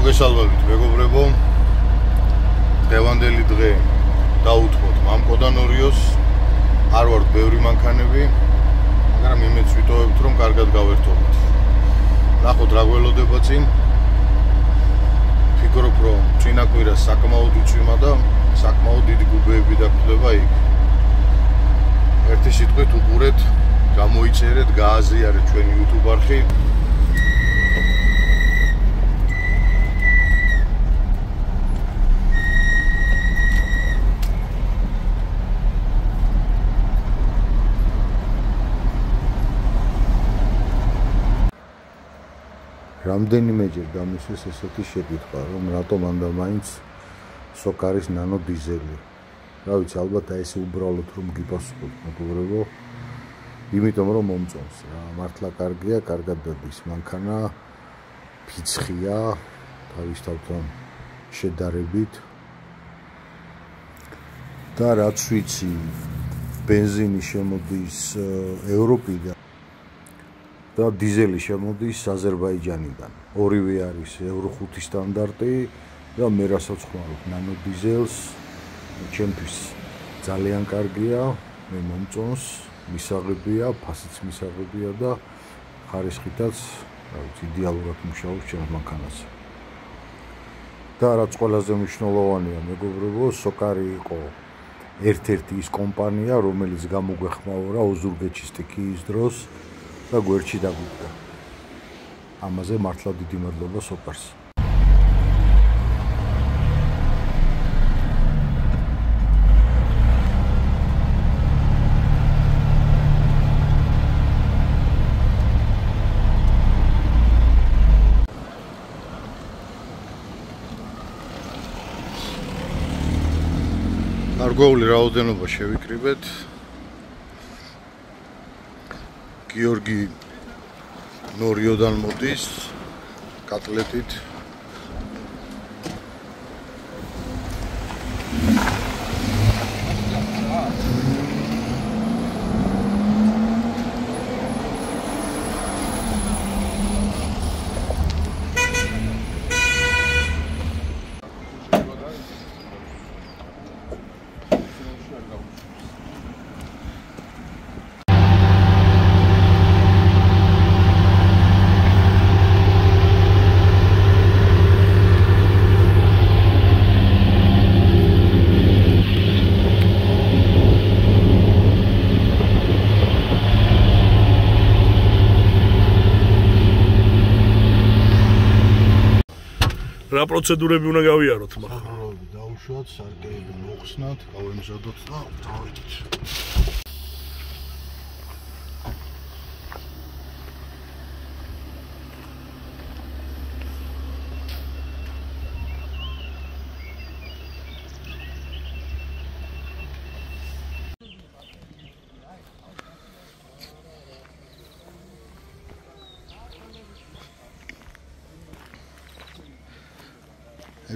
მოგესალმებით მეგობრებო, დღევანდელი დღე დაუთმოთ მამკოდან ორიოს, არ ვართ ბევრი მანქანები, მაგრამ იმედს ვიტოვებთ, რომ კარგად გავერთობთ. ნახოთ რა გველოდება წინ. ფიქრობ, რომ წინა კვირას საკმაოდ უწვიმა და საკმაოდ დიდი გუბეები დაგვხვდება იქ. ერთი სიტყვით უყურეთ, გამოიწერეთ, გააზიარეთ ჩვენი YouTube არხი. რამდენიმეჯერ დამისვეს ესეთი შეკითხვა, რომ რატომ ანდა მაინც სოკარის ნანო დიზელი. რა ვიცი, ალბათ აი ესე უბრალოდ რომ გიპასუხოთ, მეგობრებო. იმიტომ რომ მომწონს რა, მართლა კარგია, კარგად დადის მანქანა, ფიცხია, თავისთავად შედარებით. და რაც ვიცი, ბენზინი შემოდის ევროპიდან და დიზელი შემოდის აზერბაიჯანიდან. ორივე არის ევრო 5 სტანდარტი და მე რასაც ხმარობ ნანო დიზელს, ჩემთვის ძალიან კარგია, მე მომწონს, მისაღებია, ფასიც მისაღებია და ხარისხითაც, რა ვიცი, იდეალურად მუშაობს ჩემს მანქანაზე. და რაც ყველაზე მნიშვნელოვანია, მეგობრებო, სოკარი იყო ერთ-ერთი ის კომპანია, რომელიც გამოგვეხმაურა ოზურგეთში სტიქიის დროს და გვერდში დაგვიდგა. ამაზე მართლა დიდი მადლობა სოკარს. გარკვეული რაოდენობა შევიკრიბეთ. გიორგი ნორიოდან მოდის კატლეტით. რა პროცედურები უნდა გავიაროთ მაგრამ? საღროები დაუშვათ, სარკეები მოხსნათ, გავემზადოთ და დავიდეთ.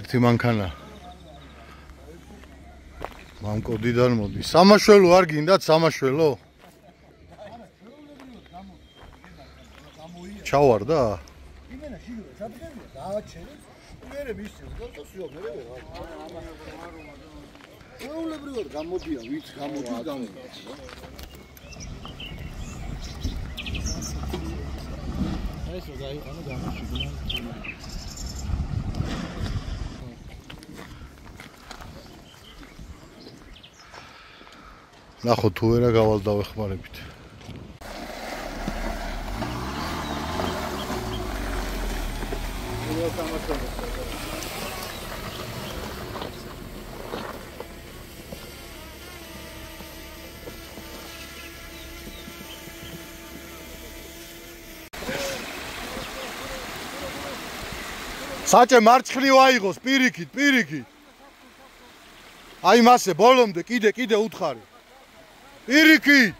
ერთი მანქანა მამკოდიდან მოდის. სამაშველო არ გინდათ, სამაშველო? ჩავარ და? იმენა შიგრა, ჩაბდენია, დააჩერე. მერე მისცემ, გასასიო, მერე რა. ეულებრივად გამოდიან, ვიც გამოდის გამოდის. ესო გაიყანა გამოჩიგნა. ნახოთ თუ ვერა გავალ დავეხმარებით. საჭე მარცხნივ აიღოს, პირიქით, პირიქით. აი მასე ბოლომდე კიდე უთხარი. პირიქით.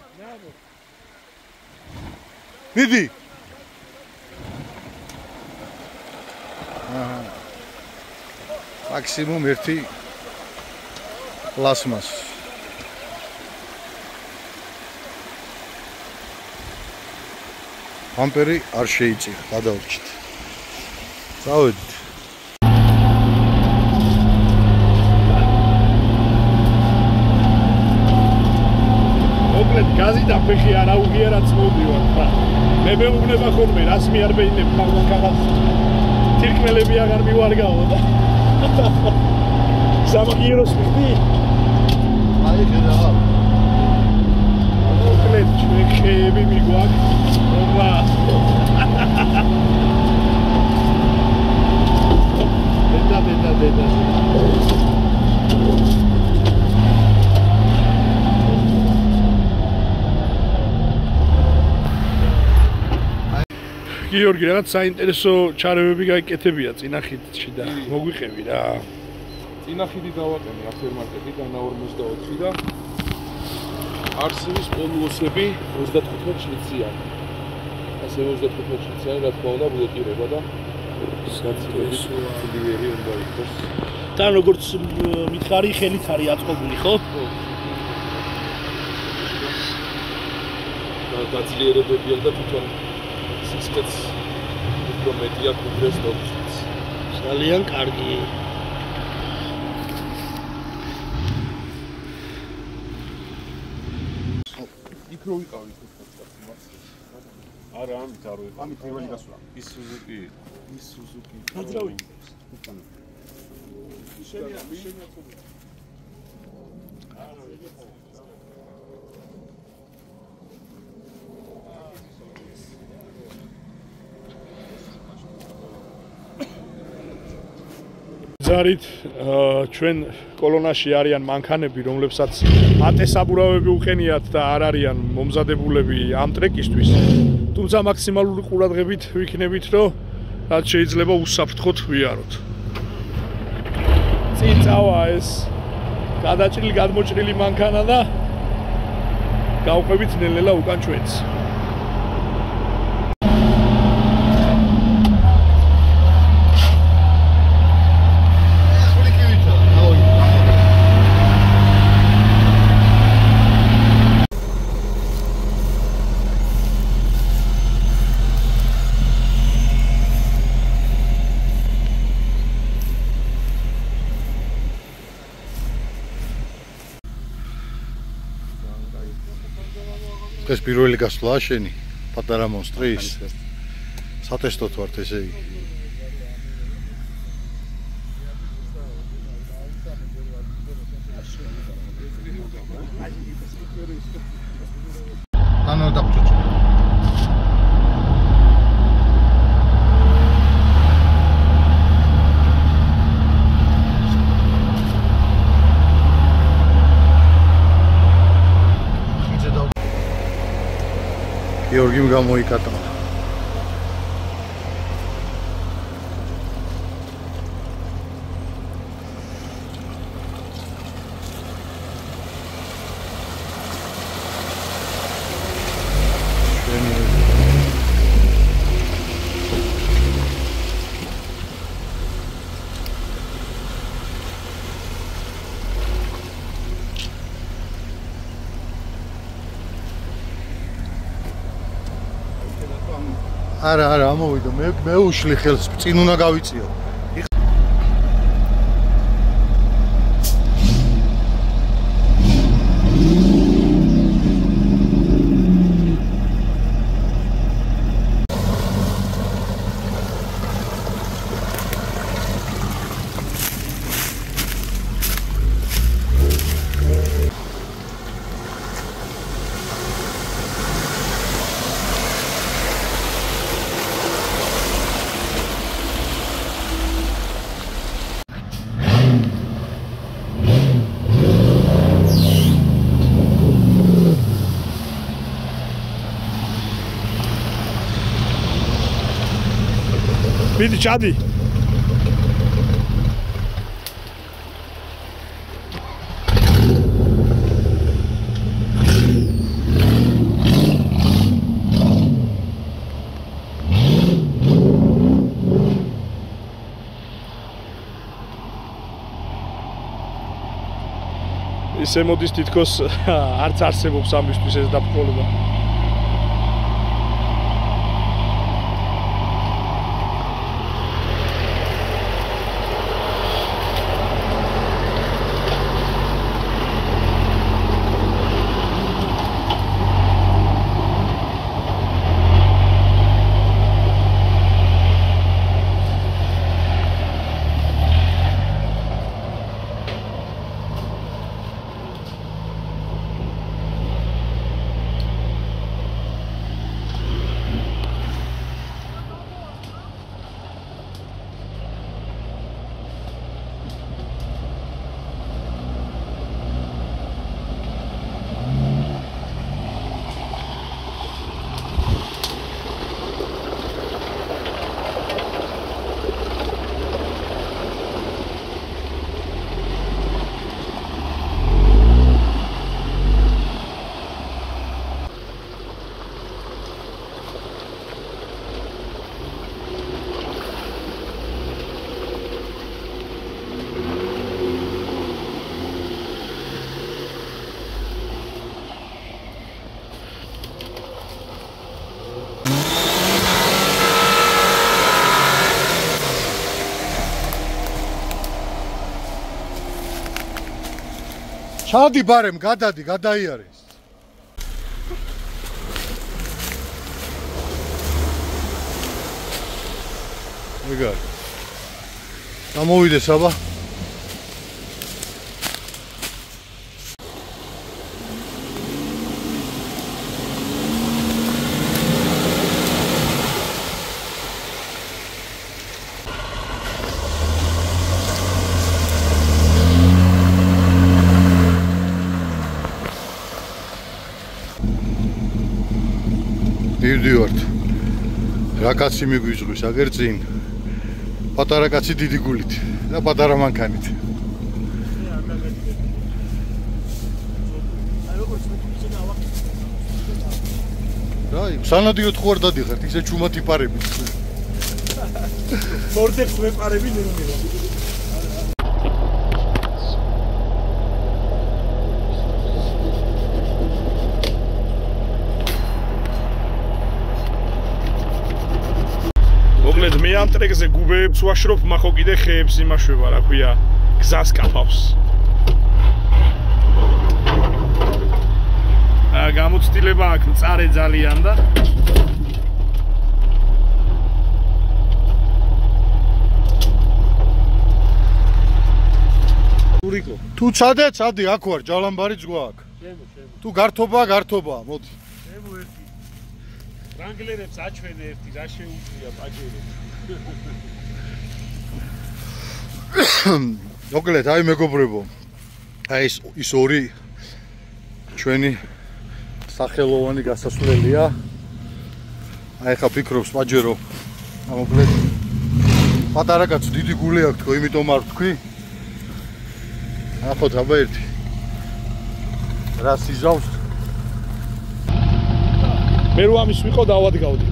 მიდი. მაქსიმუმ ერთი პლასმას. ამპერი არ შეიწია, გადავჭით. წავედით. ფეხი არ აუღია რაც მოვდივარ ხა მე მეუბნება ხოლმე რას მიარბეინებ მაგ კაღაზ თირკმელები აღარ მივარგაო და სამაგიეროს მიხდი აი ხედავ მოკლედ ჩვენ ხეები მიგვაქვს ობა დედა გიორგი რაღაც საინტერესო ჩარევები გაიკეთებია წინახიდში და მოგვიყევი რა წინახიდი დავაყენე აფერმარკეტი და 44 და არსების პოლუოსები 35 შლიციანი ასე 35 შლიციანი რა თქმა უნდა ბლოკირება და საწილები უნდა იყოს და როგორც მითხარი ხელით არის აწყობილი ხო? და გაძლიერებებია და თვითონ სისხლიც უფრო მეტია კუპრეს დოქშიც ძალიან კარგი იქ რო ვიყავი არა ამით არ ვიყავ ამით პირველი გასვლა ის სუზუკი გაძრავი ზარით ჩვენ კოლონაში არიან მანქანები რომლებსაც ატესაბურავები უყენიათ და არ არიან მომზადებულები ამ ტრეკისთვის თუმცა მაქსიმალური ყურადღებით ვიქნებით რომ რაც შეიძლება უსაფრთხოდ ვიაროთ წინ წავა ეს გადაჭრილი გადმოჭრილი მანქანა და გავყვებით ნელ-ნელა უკან ჩვენს ეს პირველი გასვლაა შენი პატარა მონსტრის სატესტოთ ვართ ესე იგი ანუ დაგჭუჭ გიორგიმ გამოიკატა არა ამოვიდა მე უშლი ხელს წინ უნდა გავიწიო მიდი ჩადი ისე მოდის თითქოს არც არსებობს ამისთვის ეს დაფრთხილება ჩადი ბარემ, გადადი, გადაიარეს. ეგარ. გამოვიდეს აბა. მივდივართ. რა კაცი მიგვიძღვის, აგერ წინ. პატარა კაცი დიდი გულით და პატარა მანქანით. რაი, სანადიოდ ხო არ დადიხართ, ისე ჩუმად იპარებით. მორდებს მეპარები ნერვია. მე ამ ტრეკზე გუბეებს ვაშრობ, მახო კიდე ხეებს იმაშვება, რა ქვია, გზას კაფავს. გამოცდილება აქვს მწარე ძალიან და ურიკო. თუ წადი, აქ ვარ, ჯალამბარი ძღვა აქ. თუ გართობა, მოდი. შემო ერთი. რანგლერებს აჩვენე ერთი, რა შეუძლია პაჯერებს. მოკლედ, აი მეგობრებო. აი ის ორი ჩვენი სახელოვანი გასასვლელია. აი ხა ფიქრობს პაჯერო. მოკლედ პატარა კაცო დიდი გული აქვს თქო, იმიტომ არ ვთქვი. ახოთ აბა ერთი. რა სიზავს? მე რო ამის ვიყო დავადგავდი.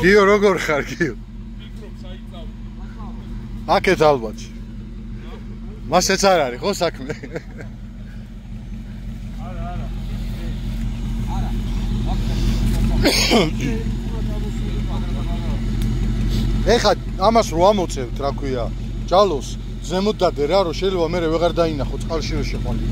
გიო როგორ ხარ გიო? აქეთ ალბათ. მასეც არ არის ხო საქმე? ეხლა ამას რო ამოცევთ, რა ქვია, ჯალოს ზემოთ დადე რა, რომ შეიძლება მე ვეღარ დაინახო წყალში რო შეყვანი.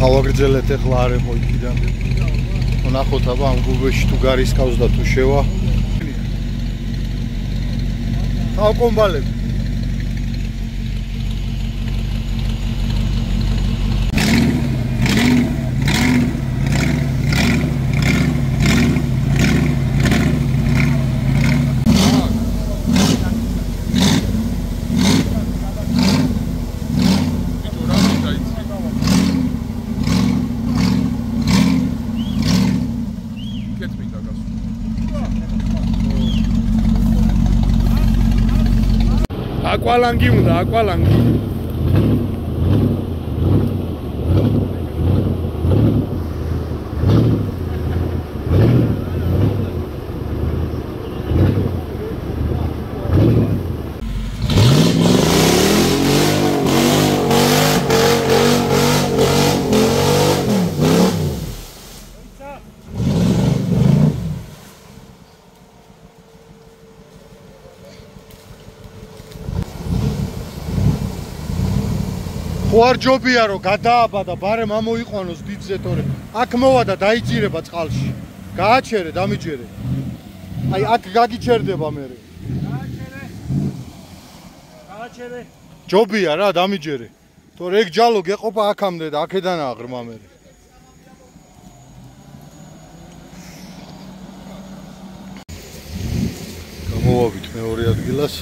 ავაგრძელეთ ახლა არემო იქიდან. ნახოთ აბა ამ გუბეში თუ გარისკავს და თუ შევა. ავკომბალები. აკვალანგი უნდა, აკვალანგი. ხო არ ჯობია რომ გადააბადა ბარემ ამოიყვანოს დიდზე თორე აქ მოვა და დაიჭირება წყალში გააჩერე დამიჯერე აი აქ გაგიჩერდება მე გააჩერე ჯობია რა დამიჯერე თორე ეგ ჯალო გეყოფა აქამდე და აქედანაა ღრმა მე გამოვავით მეორე ადგილას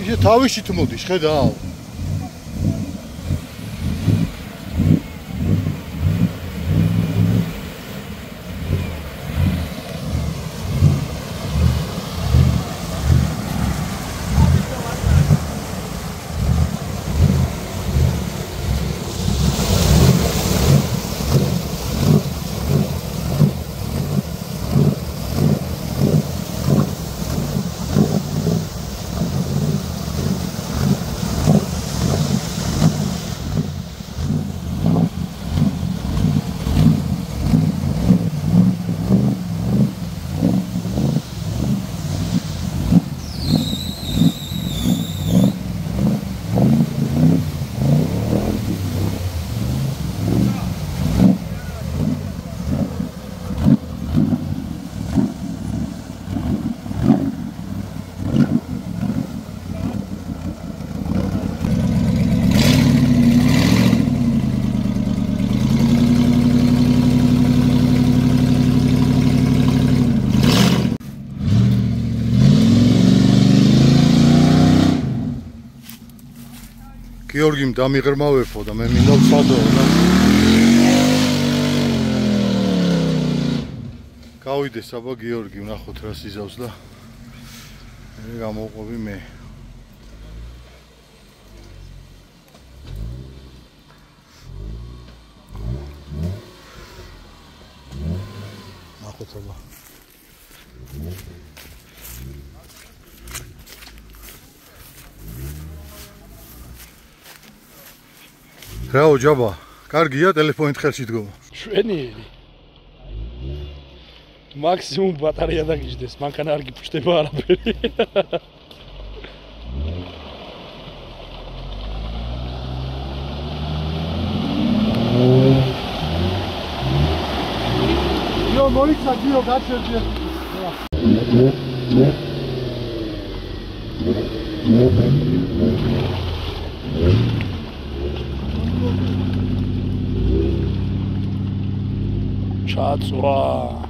ისე თავისით მოდის ხედავ გიორგიმ დამიღრმავებო და მე მინდა ვცადო და გავიდეს აბა გიორგი ვნახოთ რა სიზავს და მე გამოვყვები მე ნახოთ აბა რაო ჯაბა, კარგია ტელეფონით ხელში დგომა. შვენიერი. მაქსიმუმ ბატარეა დაგიждდეს, მანქანა არ გიფშტება არაფერი. იო მოიცა გიო გაჩერდი. ჩაწვა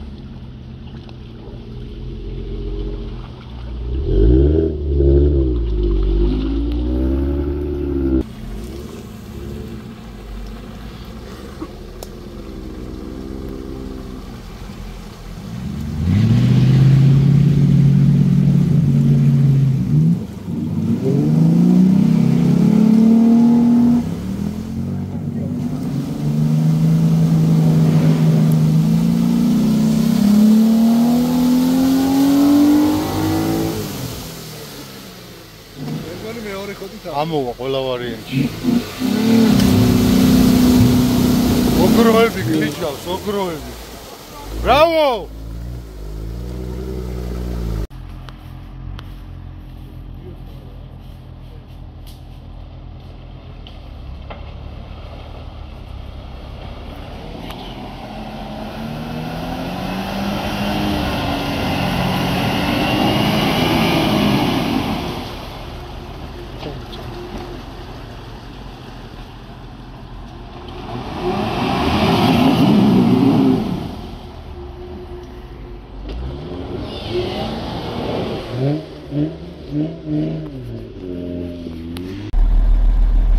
ამოვა ყველა ვარიანტი. ოგროვები გლიჩავს, ოგროვები. ბრავო!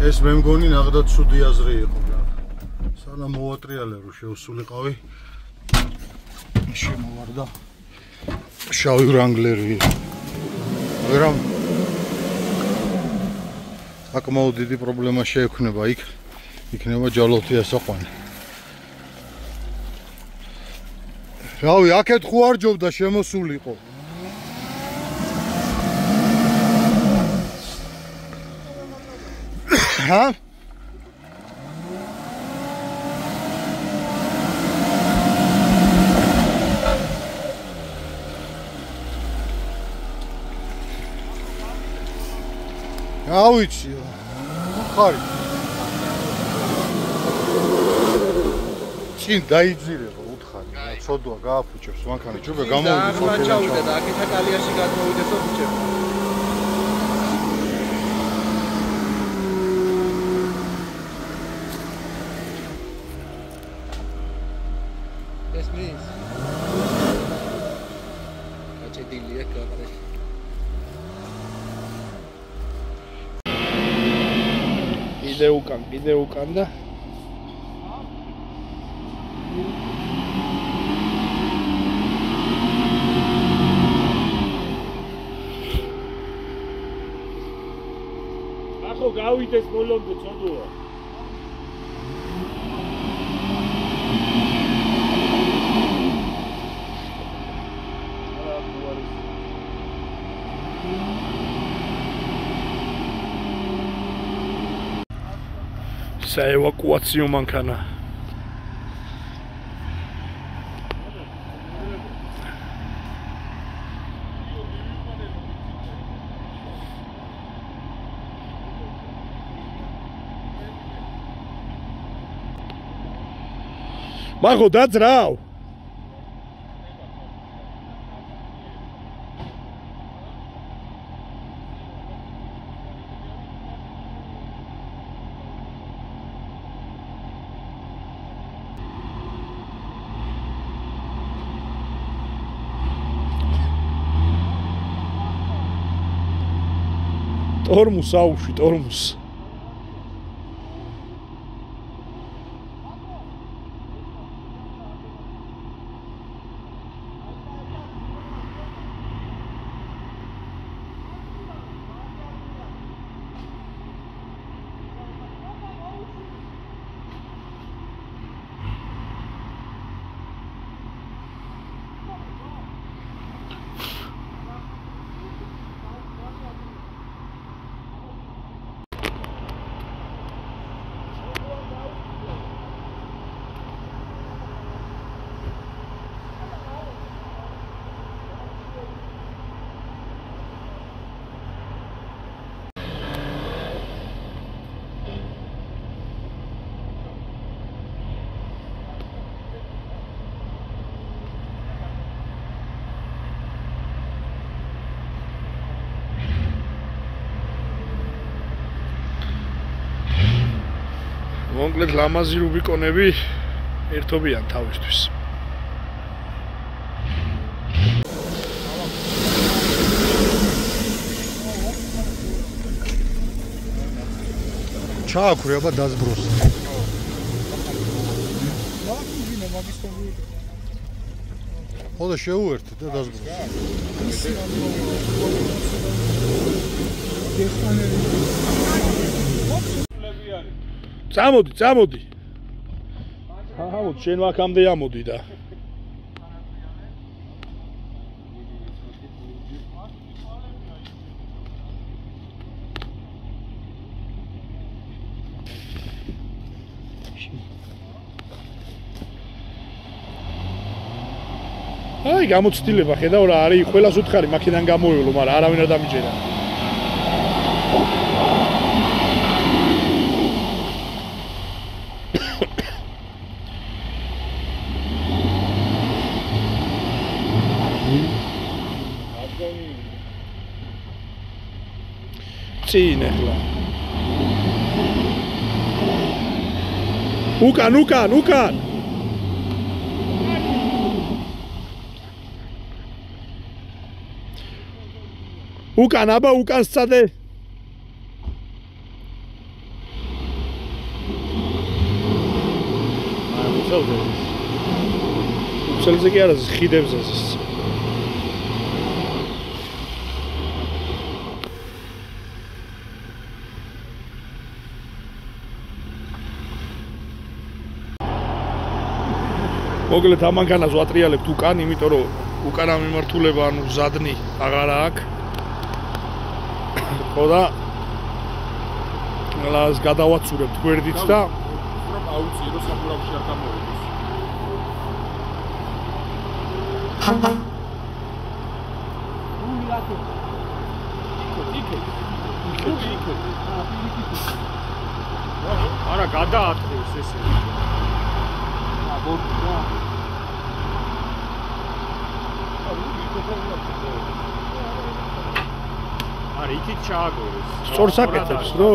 ეს მე მგონი ნახდათ ცუდი აზრი იყო რა. სანამ მოვატრიალე რომ შევსულიყავი. შემოვარდა. შავი ვრანგლერი. მაგრამ საკმაოდ დიდი პრობლემა შეექმნება იქ. იქნება ჯალოთი ასაყვანი. რავი, აქეთ ხო არ ჯობდა შემოსულიყო. ჰა? ავიცი. ხარი. წინ დაიძირება უთხარი. ცოდვა გააფუჭებს მანქანა ჯობია გამოვიდეს. არ ჩავიდა და აქეთა კალიაში გადმოვიდეს და ფუჭებს. ეს მის. გაჭედილია კადრში. კიდე უკან და ახო გავიდეს ბოლომდე ცოდოა. საევაკუაციო მანქანა. მაგო დაძრავ. ტორმუს აუშვი, ტორმუს. მონკლედ ლამაზი რუბიკონები ერთობიან თავისთვის. ჩააქრე აბა დაზბროს. ხოდა შეუერთე და დაზბროს. წამოდი. შენ აქამდე ამოდი და. აი, გამოცდილება, ხედავ რა არის, ყველას უთხარი მაქედან გამოევლო, მაგრამ არავინ არ დამიჯერა. წინ ახლა. უკან. უკან აბა უკან სწადე. უცელზე კი არა, ხიდებზე ეს. მოკლედ ამ მანქანას ვატრიალებთ უკან, იმიტომ რომ უკან ამიმართულება ანუ ზადნი აღარა აქვს. ხოდა ლას გადავაცურებთ გვერდით და აუცილებო სამურავში არ გამოვიდეს. არა გადაათხევს ესე. არა იქით ჩააგორეს. სწორს აკეთებს რო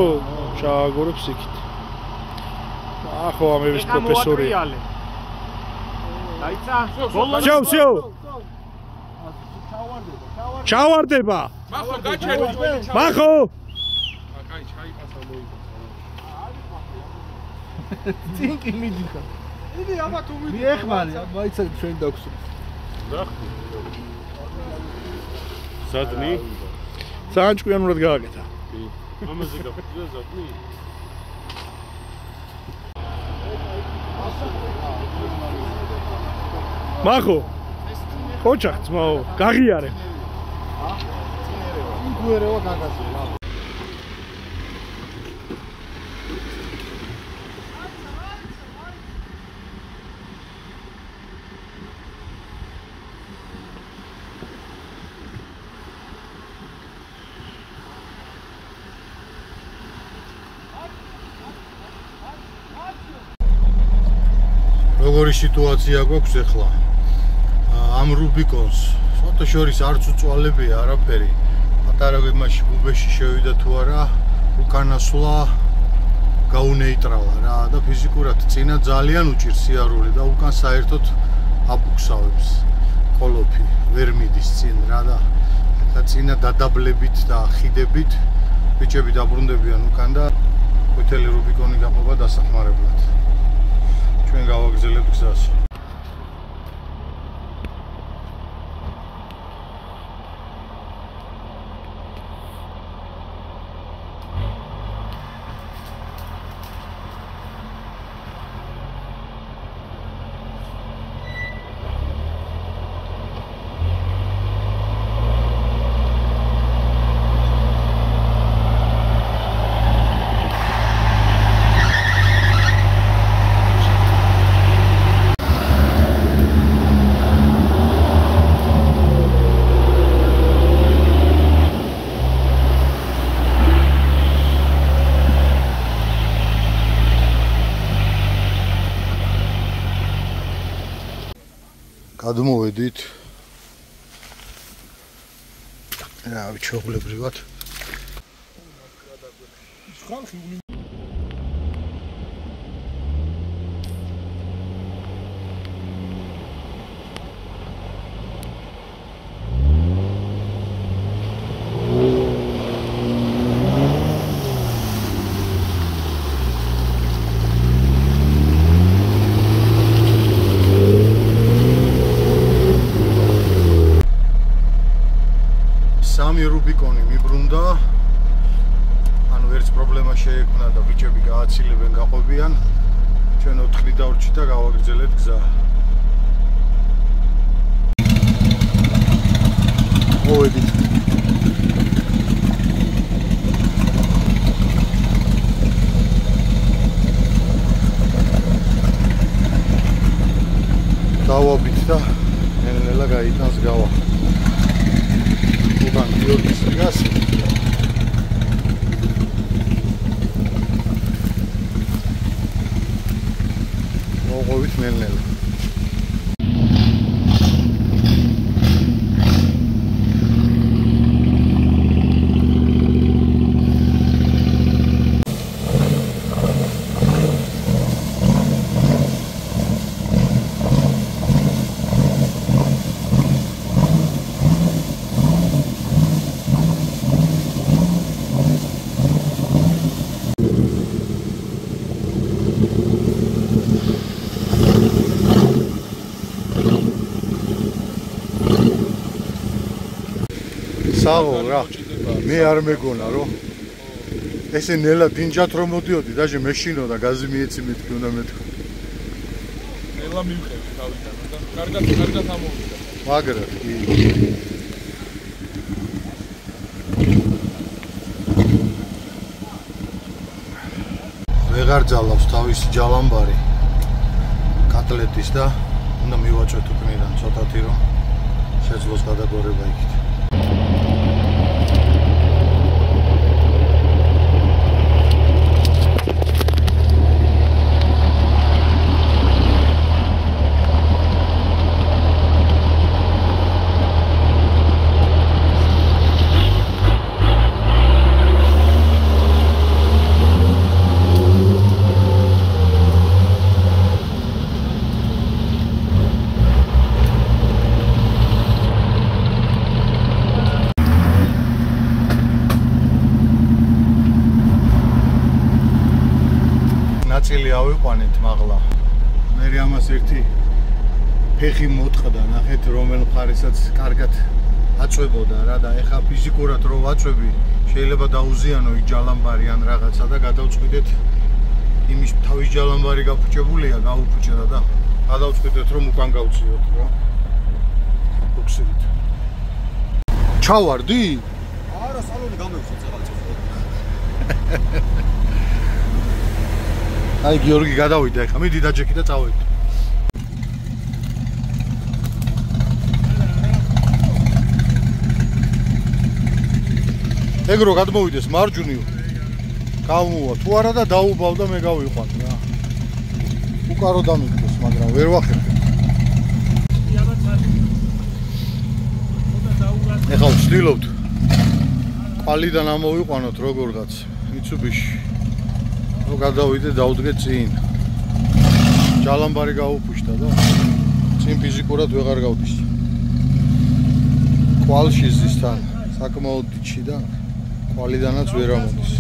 ჩააგორებს იქით. ახო ამების პროფესორი. დაიცა? შო. ჩავარდება. მახო გაჩერდი. მახო. კაი, ჩაიფასა მოიწა. წინკი მიდიხა. იდი აბა თუ მიდი. მიეხმარი, მაიცა ჩვენ დაგვს. ნახე. სადნი? საანჭკვიანურად გააკეთა. კი. ამაზე გაფიქრდა ზაფნი? მახო. ხოჭა ძმაო, გაღიარე. გუერეო გაგასე. როგორი სიტუაცია გვაქვს ახლა? ამ რუბიკონს ცოტა შორის არც უწვალებია არაფერი. პატარა გემაში გუბეში შევიდა თუ არა, უკანასვლა გაუნეიტრალა რა და ფიზიკურად წინა ძალიან უჭირს სიარული და უკან საერთოდ აფუქსავებს. კოლოფი ვერ მიდის წინ რა და ეხლა წინა დადაბლებით და ხიდებით ბიჭები დაბრუნდებიან უკან და ყვითელი რუბიკონი გაყოფა დასახმარებლად. ჩვენ გავაგრძელებთ გზას. გადმოვედით რა ჩოღლებრივად სამი რუბიკონი მიბრუნდა. ანუ ერთს პრობლემა შეექმნა და ბიჭები გააცილებენ, გაყვებიან. ჩვენ 4 დავრჩით და გავაგრძელებთ გზა. მოვედით. დავაბით და ნელ-ნელა გაიტანს გავა. Ulan Giorgis gaz. მოღვით ნელ-ნელა. საღო რა მე არ მეგონა რომ ესე ნელა დინჯათ რომ მოდიოდი დაჟე მეშინო და გაზი მიეცი მეთქი უნდა მეთქო ნელა მივყევი თავიდან და კარგად ამოვიდა მაგრა კი ვეღარ ძალავს თავისი ჯალამბარი კატლეტის და უნდა მივაჭოთ უკნიდან ცოტათი რომ შეძლოს გადაგორება იქით ნაწილი ავიყვანეთ მაღლა. მე ამას ერთი ფეხი მოტყდა, ნახეთ რომელ მხარესაც კარგად აწვებოდა რა და ეხა ფიზიკურად რო ვაწვევი, შეიძლება დაუზიანო იქ ჯალამბარი ან რაღაცა და გადავწყვიტეთ იმის თავის ჯალამბარი გაფუჭებულია, გაუფუჭდა და გადავწყვიტეთ რომ უკან გავწიოთ რა. ბუქსით. ჩავარდი? არა, სალონი გამევხოთ რაღაცა. აი გიორგი გადავიდა ეხა, მიდი დაჯექი და წავედი. ეგრო გადმოვიდეს მარჯვნივ. გავმოვა თუ არა და დაუბავ და მე გავიყვან რა. უკარო დამიგდეს, მაგრამ ვერ ვახერხებ. ეხლა ვცდილობთ ყალიდან ამოვიყვანოთ როგორღაც მიცუბიში. რო გადავიდე დავდგე წინ. ჯალამბარი გაუფუშდა და წინ ფიზიკურად ვეღარ გავდის. ყვალში ზის თან საკმაოდ დიდში და ყვალიდანაც ვერ ამოდის.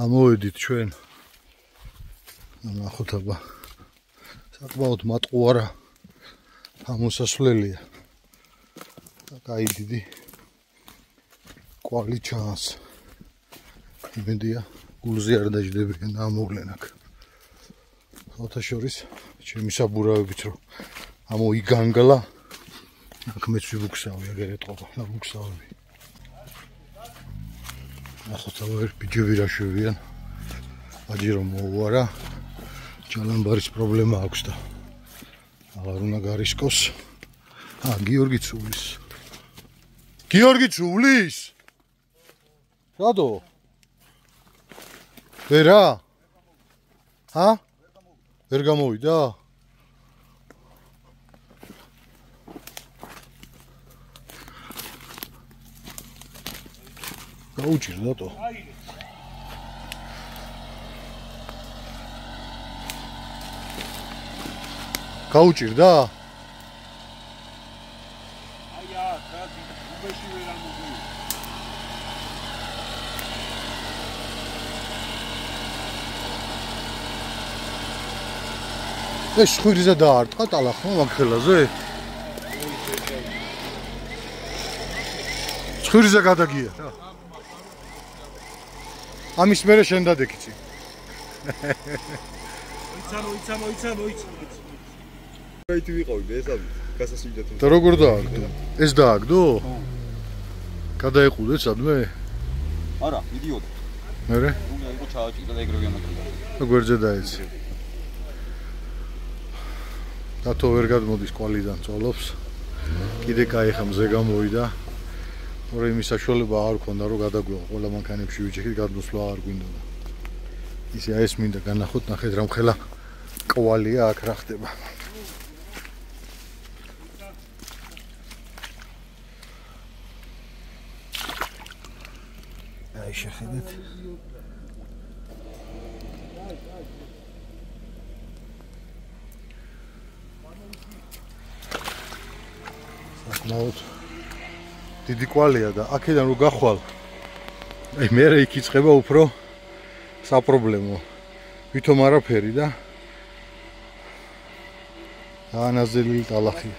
ამოვედით ჩვენ ნახოთ აბა საკმაოდ მატყუარა ამოსასვლელია და კაი დიდი კვალი ჩანს იმედია გულზე არ დაждებიან და ამოვლენ აქ ხალხთა შორის ჩემი საბურავებით რომ ამოიგანგლა აქ მეც ვიბუქსავი აგერ ეტყობა და ვუქსავები ახლა ვერ ბიჯები რა შევიან აჯი რომ მოუარა ჯალამბარის პრობლემა აქვს და აღარ უნდა გარისკოს გიორგი ცუვლის რადო ვერა ვერ გამოვიდა გაუჭირდა თო გაუჭირდა აია რა უბეში ვერ ამოდი ეს ხვირზე დაარტყა ტალახმა მაგ ხელაზე ხვირზე გადაგია რა ამის მერე შენ დადეკიცი მოიცანო რაიტი ვიყავი მე ეს ამი გასასვიდა თუ და როგორ დააგდო ეს დააგდო გადაეყუდე სადმე არა იდიოტი მერე უნდა იყო ჩააჭირდა და ეგრევე ამოჭირდა და გვერდზე დაეცი დათო ვერ გადმოდის კვალიდან წოლობს კიდე кай ხა მზე გამოვიდა ორ იმის საშუალება არ ქონდა რომ გადაგვიყო ყველა მანქანებში ვიჭიქით გადმოსვლა არ გვინდოდა ისე აი ეს მინდა განახოთ ნახეთ რა მხელა კვალია აქ რა ხდება აი შეხედეთ საკმაოდ დიდი კვალია და აქედან რო გახვალ აი მე იქ იწყება უფრო საპრობლემო ვითომ არაფერი და ანაზელი ტალახი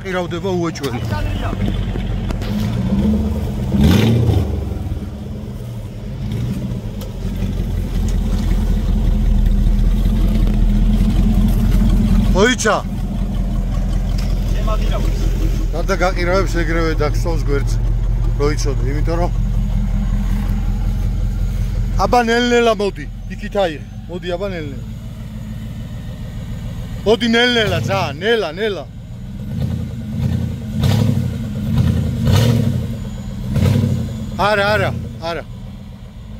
გაყირავდება უეჭველი. ოიცა და გაყირავებს ეგრევე დაგსვავს გვერდს რო იცოდე, იმიტომ რომ აბა ნელ-ნელა მოდი, იქით აიღე. მოდი აბა ნელ-ნელა. მოდი ნელ-ნელა, ძალიან, ნელა. არა.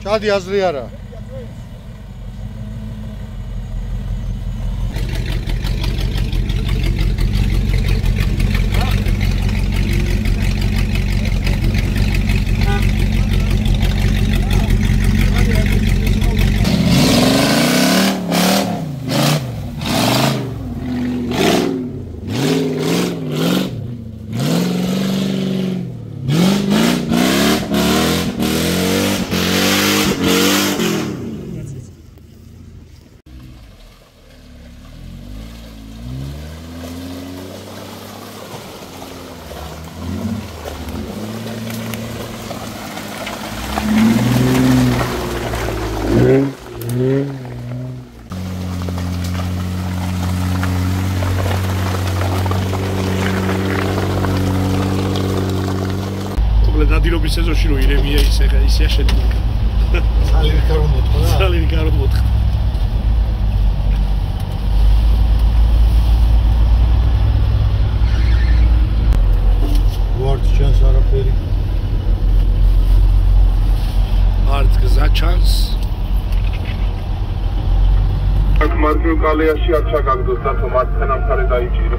ჩადი აზრი არა. ნადირობის სეზონში რო ირემია ისეა შედგება. სალირკა რომ მოთხა. სალირკა რომ მოთხა. ვარდ ჩანს არაფერი. არც გზა ჩანს. აქ მარჯვენა კალიაში არ ჩაგაგდოს და თო მარცხენა მხარე დაიჭირო.